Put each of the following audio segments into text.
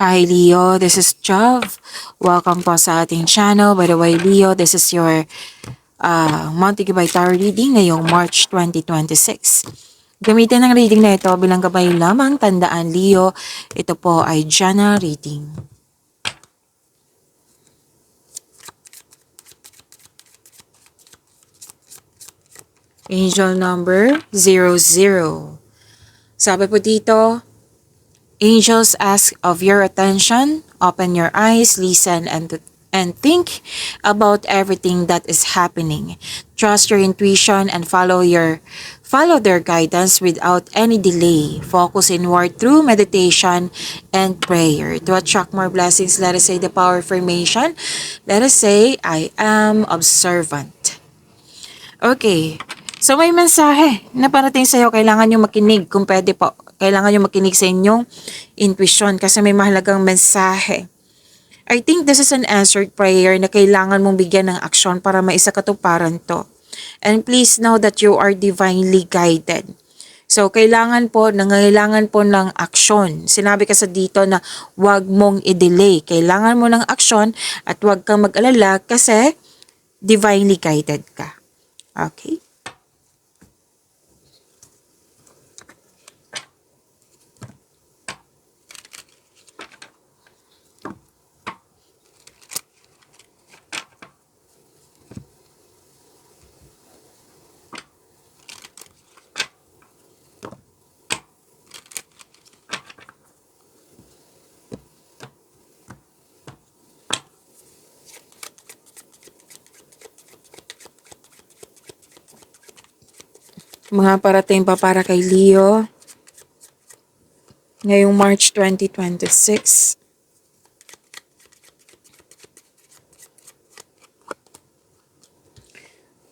Hi Leo, this is Jav. Welcome po sa ating channel. By the way, Leo, this is your monthly gabay tarot reading ngayong March 2026. Gamitin ang reading na ito bilang gabay lamang. Tandaan Leo, ito po ay general reading. Angel number 00. Sabi po dito, angels ask of your attention, open your eyes, listen, and think about everything that is happening. Trust your intuition and follow their guidance without any delay. Focus inward through meditation and prayer. To attract more blessings, let us say the power of affirmation. Let us say, I am observant. Okay. So may mensahe na parating sa'yo, kailangan nyo makinig kung pwede po. Kailangan nyo makinig sa inyong intuition kasi may mahalagang mensahe. I think this is an answered prayer na kailangan mong bigyan ng aksyon para maisakatuparan to. And please know that you are divinely guided. So kailangan po ng aksyon. Sinabi kasi dito na huwag mong i-delay. Kailangan mo ng aksyon at huwag kang mag-alala kasi divinely guided ka. Okay? Mga parating pa para kay Leo ngayong March 2026.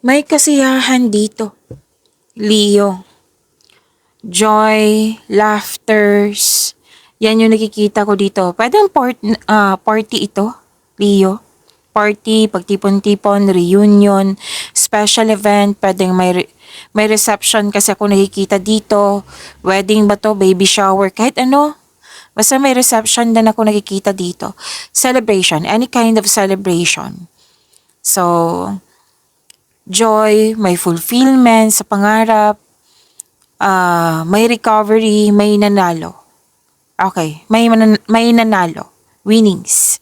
May kasiyahan dito, Leo. Joy, laughters, yan yung nakikita ko dito. Pwedeng party ito, Leo. Party, pagtipon-tipon, reunion, special event, pwedeng may reception kasi ako nakikita dito. Wedding ba to, baby shower, kahit ano. Basta may reception din ako nakikita dito. Celebration, any kind of celebration. So, joy, may fulfillment sa pangarap, may recovery, may nanalo. Okay, may nanalo. Winnings.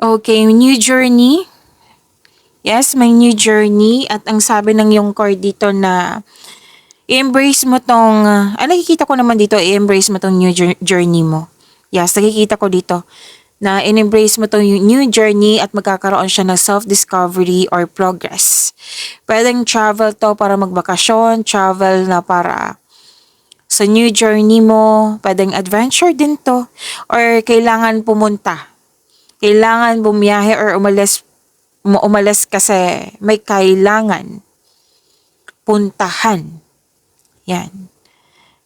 Okay, new journey. Yes, may new journey. At ang sabi ng yung card dito na i-embrace mo tong, nakikita ko naman dito, i-embrace mo tong new journey mo. Yes, nakikita ko dito na in-embrace mo tong new journey at magkakaroon siya ng self-discovery or progress. Pwedeng travel to para magbakasyon, travel na para sa new journey mo, pwedeng adventure din to, or kailangan pumunta. Kailangan bumiyahe or umalis kasi may kailangan puntahan. Yan.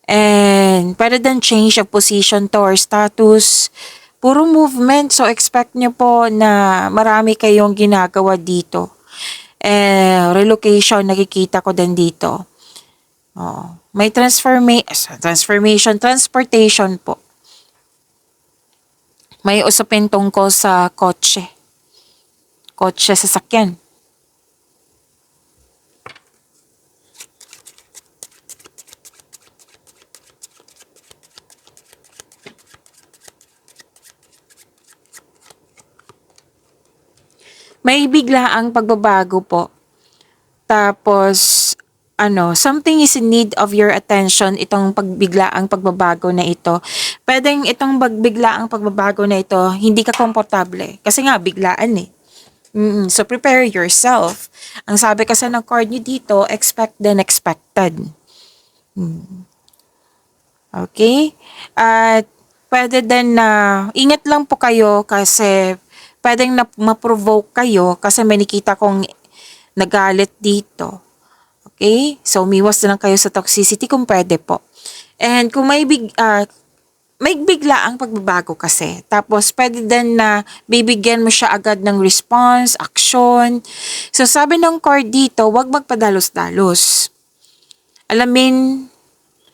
And pwede din change of position to or status. Puro movement. So expect nyo po na marami kayong ginagawa dito. Relocation, nakikita ko din dito. May transportation po. May usapin tungkol sa kotse. Kotse, sasakyan. May biglaang pagbabago po. Tapos, something is in need of your attention, itong pagbiglaang pagbabago na ito. Pwedeng itong biglaang pagbabago na ito, hindi ka komportable. Kasi nga, biglaan eh. So, prepare yourself. Ang sabi kasi ng card nyo dito, expect then expected. Okay? At pwede din na, ingat lang po kayo kasi pwedeng ma-provoke kayo kasi may nakita kong nagalit dito. Okay? So, umiwas na lang kayo sa toxicity kung pwede po. And kung may may bigla ang pagbabago kasi. Tapos, pwede din na bibigyan mo siya agad ng response, action. So, sabi ng card dito, huwag magpadalos-dalos. Alamin,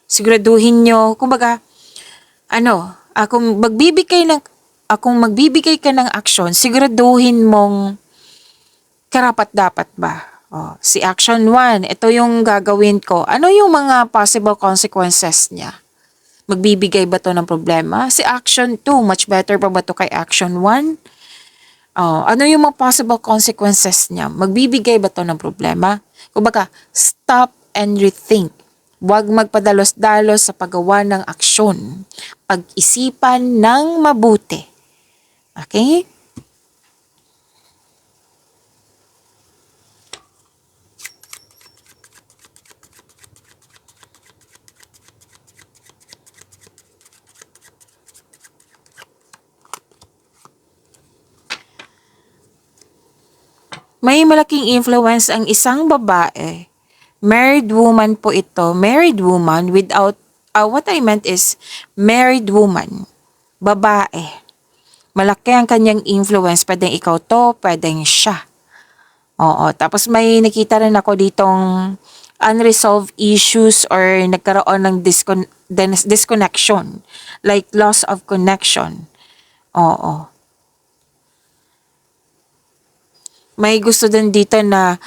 siguraduhin nyo, kumbaga, kung magbibigay ka ng action, siguraduhin mong karapat-dapat ba? Si action 1, ito yung gagawin ko. Ano yung mga possible consequences niya? Magbibigay ba to ng problema? Si action 2, much better pa ba to kay action 1? Ano yung mga possible consequences niya? Magbibigay ba to ng problema? Kumbaga, stop and rethink. Huwag magpadalos-dalos sa paggawa ng aksyon. Pag-isipan ng mabuti. Okay? May malaking influence ang isang babae. Married woman po ito. Married woman without, what I meant is, married woman. Babae. Malaki ang kanyang influence. Pwedeng ikaw to, pwedeng siya. Oo. Tapos may nakita rin ako ditong unresolved issues or nagkaroon ng disconnection. Like loss of connection. Oo. May gusto din dito na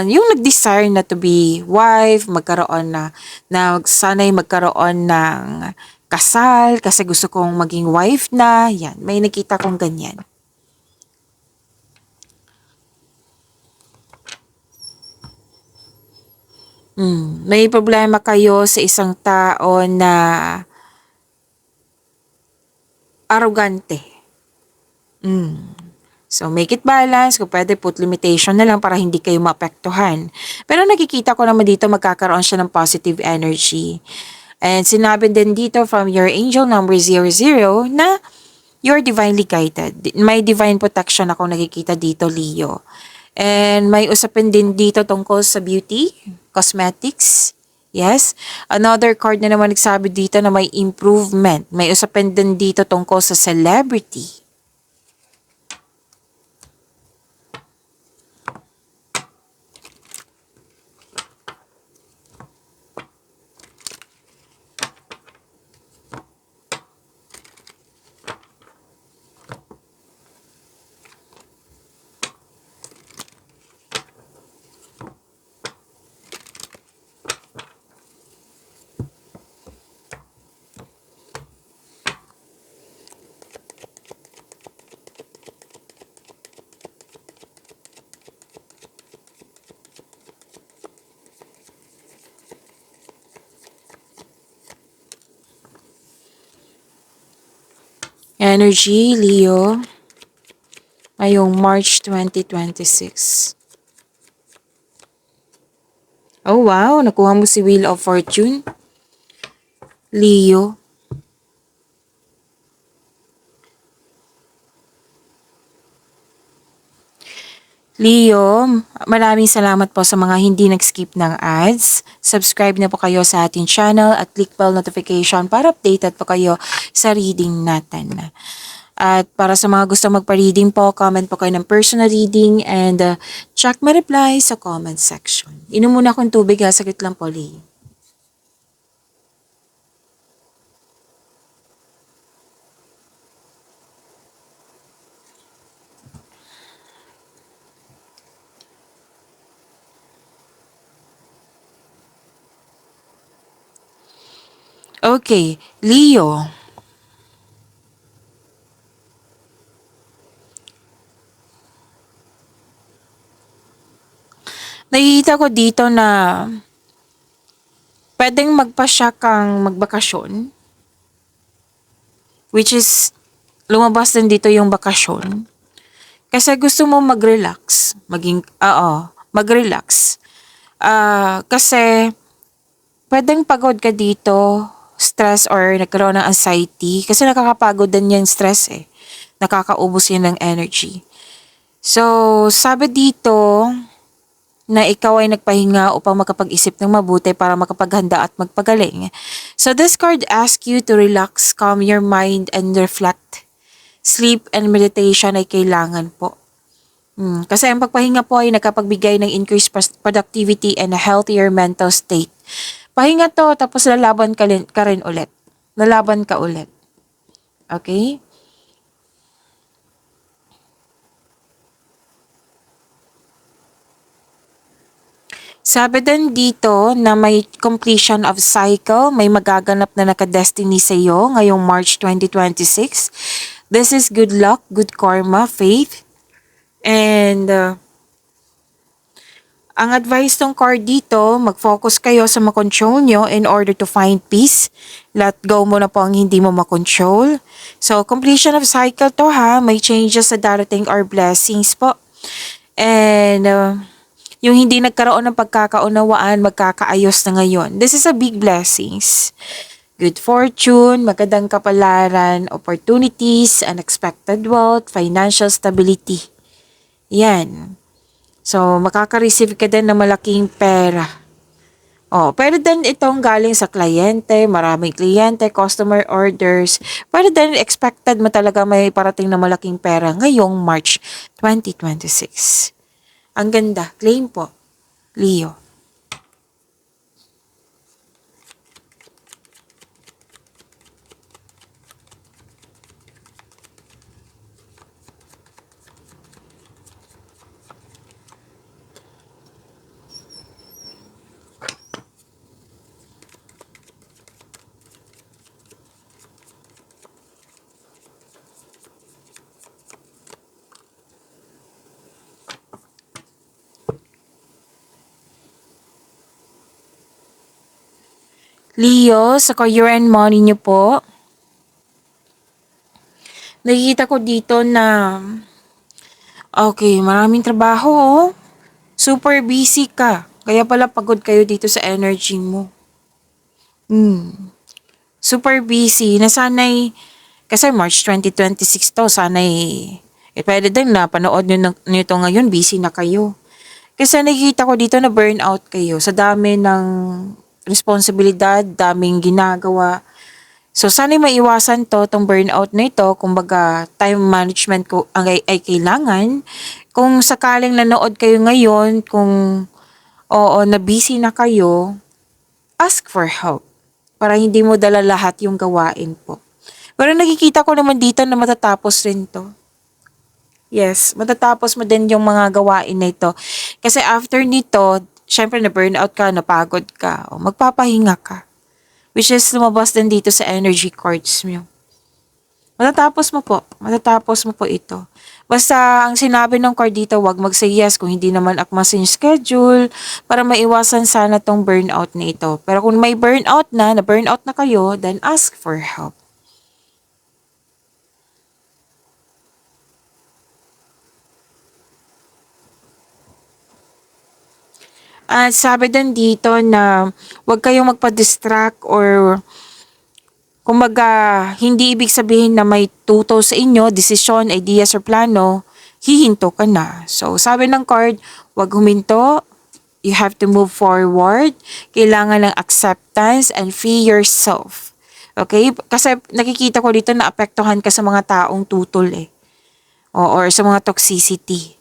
yung nag-desire na to be wife, magkaroon na sana'y magkaroon ng kasal kasi gusto kong maging wife na. Yan, may nakita kong ganyan. May problema kayo sa isang tao na arrogante. So, make it balance. Kung pwede, put limitation na lang para hindi kayo maapektuhan. Pero nakikita ko naman dito magkakaroon siya ng positive energy. And sinabi din dito from your angel number 00 na you're divinely guided. May divine protection ako nakikita dito, Leo. And may usapin din dito tungkol sa beauty, cosmetics. Yes. Another card na naman nagsabi dito na may improvement. May usapin din dito tungkol sa celebrity. Energy, Leo, ngayong March 2026. Oh wow, nakuha mo si Wheel of Fortune. Leo. Leo, maraming salamat po sa mga hindi nag-skip ng ads. Subscribe na po kayo sa ating channel at click bell notification para updated po kayo sa reading natin. At para sa mga gusto magpa-reading po, comment po kayo ng personal reading and check my reply sa comment section. Inom muna akong tubig ha, sakit lang po, Leo. Okay, Leo. Nakikita ko dito na pwedeng magpasya kang magbakasyon. Which is, lumabas din dito yung bakasyon. Kasi gusto mo mag-relax. Mag-relax. Kasi, pwedeng pagod ka dito, stress or nagkaroon ng anxiety. Kasi nakakapagod din yung stress eh. Nakakaubos yun ng energy. So, sabi dito, na ikaw ay nagpahinga upang makapag-isip ng mabuti para makapaghanda at magpagaling. So this card asks you to relax, calm your mind, and reflect. Sleep and meditation ay kailangan po. Kasi ang pagpahinga po ay nagkapagbigay ng increased productivity and a healthier mental state. Pahinga to, tapos lalaban ka rin ulit. Lalaban ka ulit. Okay? Sabi din dito na may completion of cycle, may magaganap na nakadestiny sa iyo ngayong March 2026. This is good luck, good karma, faith, and ang advice ng card dito, mag-focus kayo sa makontrol nyo in order to find peace. Let go mo na po ang hindi mo makontrol. So, completion of cycle to ha, may changes sa darating or blessings po. And yung hindi nagkaroon ng pagkakaunawaan, magkakaayos na ngayon. This is a big blessings. Good fortune, magandang kapalaran, opportunities, unexpected wealth, financial stability. Yan. So, makaka-receive ka din ng malaking pera. Pero din itong galing sa kliyente, maraming kliyente, customer orders. Pero din expected mo talaga may parating na malaking pera ngayong March 2026. Ang ganda. Claim po, Leo. Leo, sa career and money niyo po, nakikita ko dito na, okay, maraming trabaho oh. Super busy ka. Kaya pala pagod kayo dito sa energy mo. Super busy. Nasanay, kasi March 2026 to, sanay, pwede din na panood nyo to ngayon, busy na kayo. Kasi nakikita ko dito na burnout kayo sa dami ng responsibilidad, daming ginagawa. So, sana'y maiwasan to, tong burnout na ito. Kumbaga, time management ko ay kailangan. Kung sakaling nanood kayo ngayon, kung oo, na busy na kayo, ask for help. Para hindi mo dala lahat yung gawain po. Pero nakikita ko naman dito na matatapos rin to. Yes, matatapos mo din yung mga gawain na ito. Kasi after nito, syempre na burnout ka, napagod ka, o magpapahinga ka. Which is lumabas din dito sa energy cards mo. Matatapos mo po ito. Basta ang sinabi ng card dito, wag mag-say yes kung hindi naman akma sa schedule para maiwasan sana tong burnout na ito. Pero kung may burnout na burnout na kayo, then ask for help. At sabi din dito na huwag kayong magpa-distract or kumbaga hindi ibig sabihin na may tuto sa inyo, desisyon, ideas or plano, hihinto ka na. So sabi ng card, huwag huminto, you have to move forward, kailangan ng acceptance and free yourself. Okay? Kasi nakikita ko dito na apektuhan ka sa mga taong tutol or sa mga toxicity.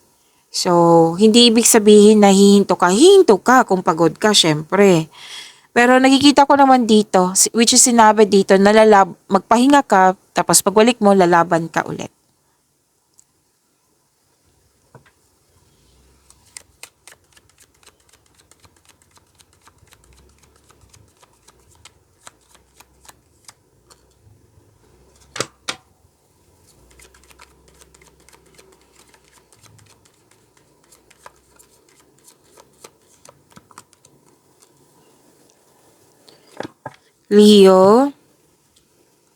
So, hindi ibig sabihin na hihinto ka kung pagod ka, syempre. Pero nakikita ko naman dito, which is sinabi dito, na magpahinga ka, tapos pagbalik mo, lalaban ka ulit. Leo,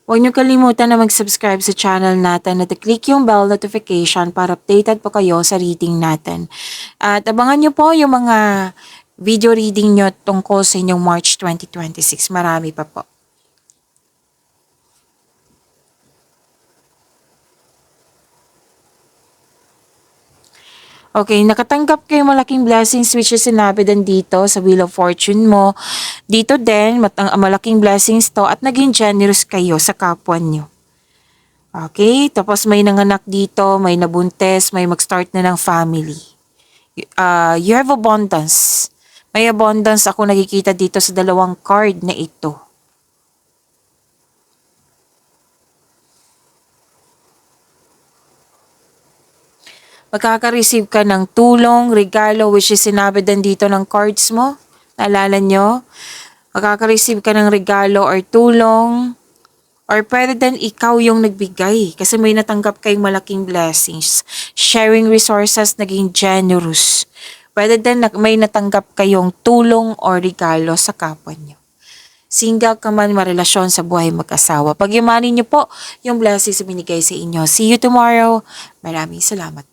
huwag niyo kalimutan na mag-subscribe sa channel natin at i-click yung bell notification para updated po kayo sa reading natin. At abangan niyo po yung mga video reading niyo tungkol sa inyong March 2026. Marami pa po. Okay, nakatanggap kayo malaking blessings which is sinabi din dito sa Wheel of Fortune mo. Dito din, malaking blessings to at naging generous kayo sa kapwa nyo. Okay, tapos may nanganak dito, may nabuntes, may mag-start na ng family. You have abundance. May abundance ako nakikita dito sa dalawang card na ito. Magkaka-receive ka ng tulong, regalo, which is sinabi din dito ng cards mo. Naalala nyo? Magkaka-receive ka ng regalo or tulong. Or pwede din ikaw yung nagbigay kasi may natanggap kayong malaking blessings. Sharing resources, naging generous. Pwede din may natanggap kayong tulong or regalo sa kapwa nyo. Single ka man, marelasyon sa buhay mag-asawa. Pag-imanin nyo po yung blessings na binigay sa inyo. See you tomorrow. Maraming salamat.